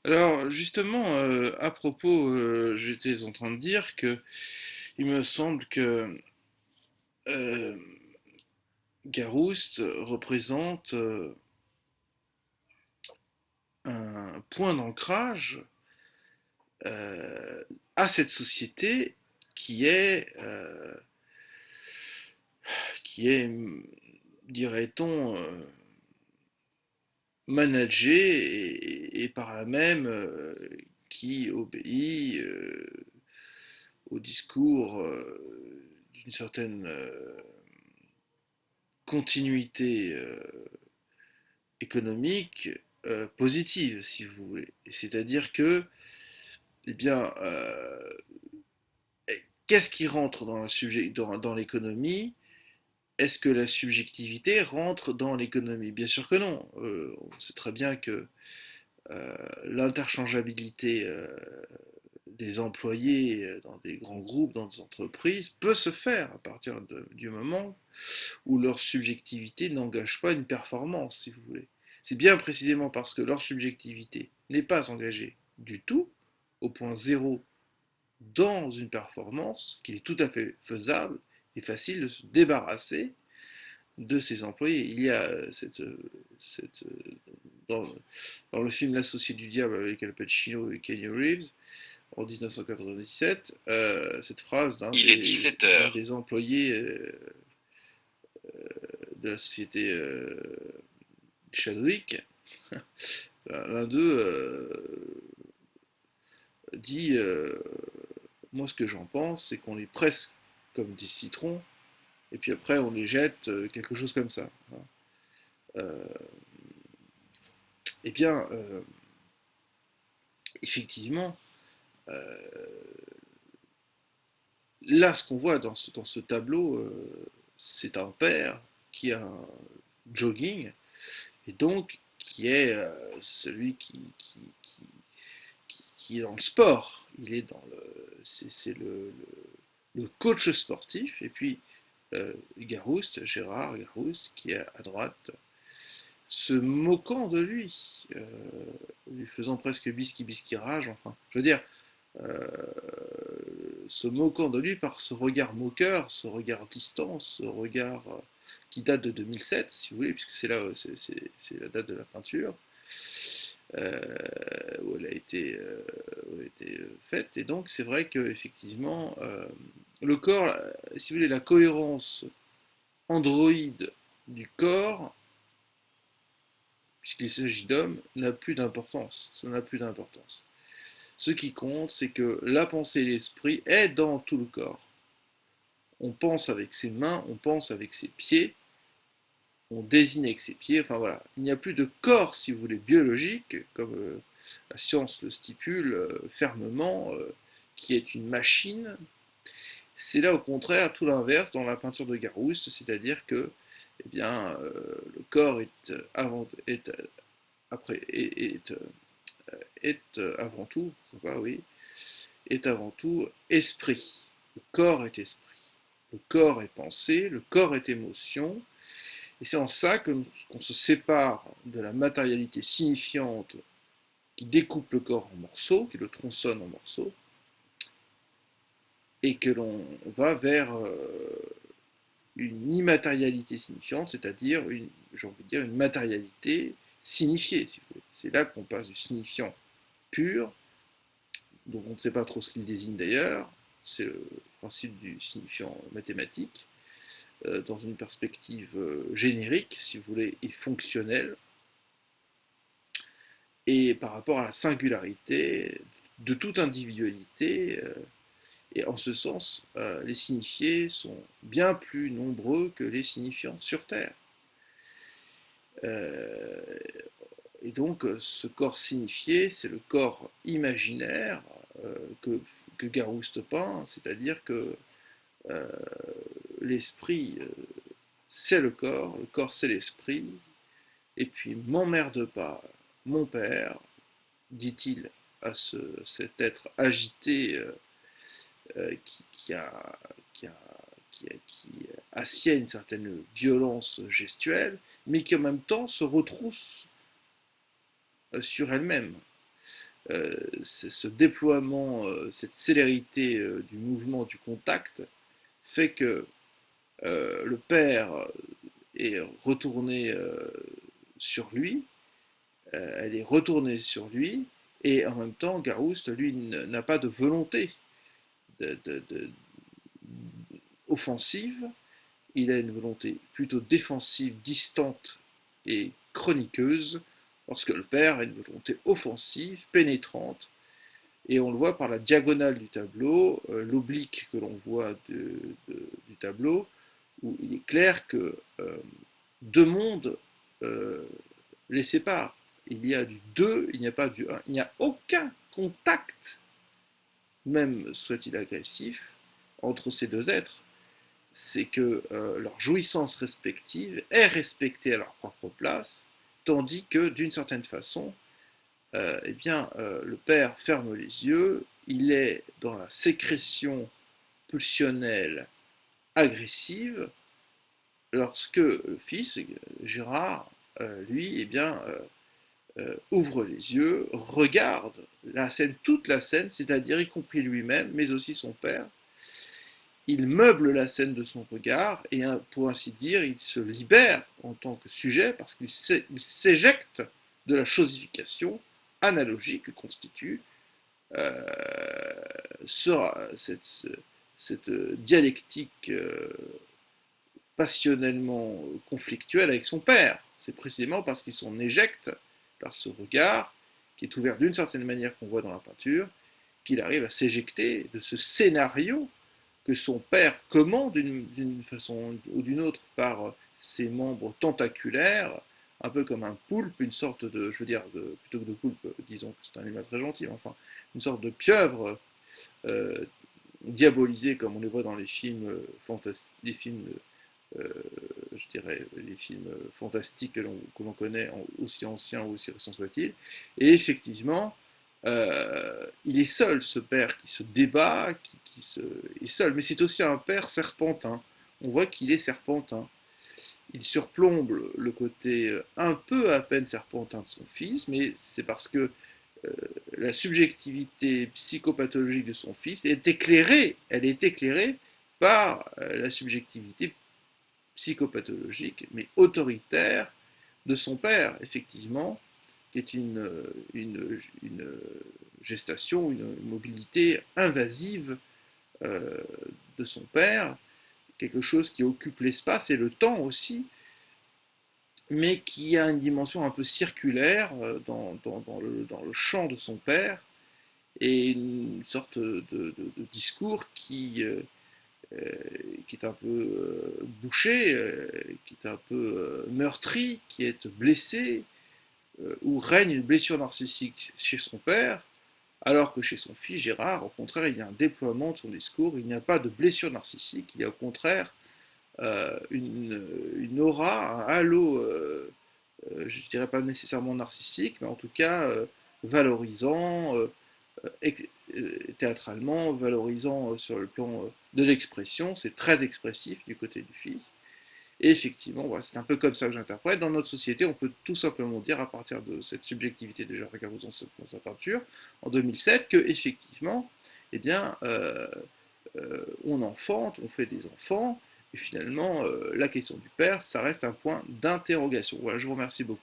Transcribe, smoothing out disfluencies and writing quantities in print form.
Alors justement, à propos, j'étais en train de dire que il me semble que euh, Garouste représente un point d'ancrage euh, à cette société qui est, euh, qui est, dirait-on, managée et par là même qui obéit au discours d'une certaine continuité économique positive, si vous voulez. C'est-à-dire que, eh bien, qu'est-ce qui rentre dans l'économie? Est-ce que la subjectivité rentre dans l'économie? Bien sûr que non. On sait très bien que l'interchangeabilité des employés dans des grands groupes, dans des entreprises, peut se faire à partir du moment où leur subjectivité n'engage pas une performance, si vous voulez. C'est bien précisément parce que leur subjectivité n'est pas engagée du tout, au point zéro, dans une performance, qu'il est tout à fait faisable et facile de se débarrasser de ses employés. Il y a cette dans, dans le film L'associé du diable avec Al Pacino et Kenny Reeves, en 1997, cette phrase Il est 17 d'un heures. des employés de la société Chadwick, l'un d'eux dit moi ce que j'en pense, c'est qu'on les presse comme des citrons, et puis après on les jette, quelque chose comme ça. Hein. Euh, eh bien, effectivement, là ce qu'on voit dans ce tableau, c'est un père qui a un jogging, et donc qui est celui qui est dans le sport. Il est dans c'est le coach sportif, et puis Garouste, Gérard Garouste, qui est à droite, se moquant de lui, lui faisant presque bisqui rage, enfin, je veux dire, euh, se moquant de lui par ce regard moqueur, ce regard distant, ce regard qui date de 2007, si vous voulez, puisque c'est là, c'est la date de la peinture, où où elle a été faite. Et donc, c'est vrai qu'effectivement, le corps, si vous voulez, la cohérence androïde du corps, puisqu'il s'agit d'hommes, n'a plus d'importance. Ça n'a plus d'importance. Ce qui compte, c'est que la pensée et l'esprit est dans tout le corps. On pense avec ses mains, on pense avec ses pieds, on désigne avec ses pieds, enfin voilà. Il n'y a plus de corps, si vous voulez, biologique, comme la science le stipule fermement, qui est une machine. C'est là au contraire tout l'inverse dans la peinture de Garouste, c'est-à-dire que eh bien, le corps est avant tout, pourquoi pas, oui, est avant tout esprit. Le corps est esprit. Le corps est pensée, le corps est émotion, et c'est en ça qu'on se sépare de la matérialité signifiante qui découpe le corps en morceaux, qui le tronçonne en morceaux, et que l'on va vers une immatérialité signifiante, c'est-à-dire j'ai envie de dire une matérialité signifiée, si vous voulez. C'est là qu'on passe du signifiant pur, dont on ne sait pas trop ce qu'il désigne d'ailleurs, c'est le principe du signifiant mathématique, dans une perspective générique, si vous voulez, et fonctionnelle, et par rapport à la singularité de toute individualité. Et en ce sens, les signifiés sont bien plus nombreux que les signifiants sur Terre. Euh, et donc, ce corps signifié, c'est le corps imaginaire euh, que, que Garouste peint, c'est-à-dire que euh, l'esprit, c'est le corps c'est l'esprit, et puis m'emmerde pas, mon père, dit-il à cet être agité qui, a, qui, a, qui assied une certaine violence gestuelle, mais qui en même temps se retrousse sur elle-même. ce déploiement, cette célérité du mouvement, du contact, fait que le père est retourné sur lui, elle est retournée sur lui, et en même temps, Garouste, lui, n'a pas de volonté de offensive, il a une volonté plutôt défensive, distante et chroniqueuse, lorsque le père a une volonté offensive, pénétrante, et on le voit par la diagonale du tableau, l'oblique que l'on voit du tableau, où il est clair que deux mondes les séparent. Il y a du 2, il n'y a pas du 1. Il n'y a aucun contact, même soit-il agressif, entre ces deux êtres. C'est que leur jouissance respective est respectée à leur propre place, tandis que d'une certaine façon, eh bien, le père ferme les yeux, il est dans la sécrétion pulsionnelle agressive, lorsque le fils, Gérard, lui, eh bien, ouvre les yeux, regarde la scène, toute la scène, c'est-à-dire y compris lui-même, mais aussi son père. Il meuble la scène de son regard et, pour ainsi dire, il se libère en tant que sujet parce qu'il s'éjecte de la chosification analogique que constitue euh, cette dialectique passionnellement conflictuelle avec son père. C'est précisément parce qu'il s'en éjecte par ce regard, qui est ouvert d'une certaine manière qu'on voit dans la peinture, qu'il arrive à s'éjecter de ce scénario que son père commande d'une façon ou d'une autre par ses membres tentaculaires, un peu comme un poulpe, une sorte de, je veux dire, plutôt que de poulpe, disons que c'est un animal très gentil, mais enfin, une sorte de pieuvre euh, diabolisée comme on les voit dans les films fantastiques, les films je dirais, les films fantastiques que l'on connaît, aussi anciens ou aussi récents soient-ils. Et effectivement, il est seul, ce père qui se débat, est seul. Mais c'est aussi un père serpentin. On voit qu'il est serpentin. Il surplombe le côté un peu à peine serpentin de son fils, mais c'est parce que la subjectivité psychopathologique de son fils est éclairée, elle est éclairée par la subjectivité psychopathologique, mais autoritaire de son père, effectivement, qui est une gestation, une mobilité invasive euh, de son père, quelque chose qui occupe l'espace et le temps aussi, mais qui a une dimension un peu circulaire dans le champ de son père, et une sorte de discours qui est un peu bouché, qui est un peu meurtri, qui est blessé, où règne une blessure narcissique chez son père, alors que chez son fils Gérard, au contraire, il y a un déploiement de son discours, il n'y a pas de blessure narcissique, il y a au contraire une aura, un halo, je ne dirais pas nécessairement narcissique, mais en tout cas valorisant, théâtralement, valorisant sur le plan de l'expression, c'est très expressif du côté du fils. Et effectivement, voilà, c'est un peu comme ça que j'interprète. Dans notre société, on peut tout simplement dire, à partir de cette subjectivité de Jacques Carouson dans sa peinture, en 2007, que effectivement, eh bien, on enfante, on fait des enfants, et finalement, la question du père, ça reste un point d'interrogation. Voilà, je vous remercie beaucoup.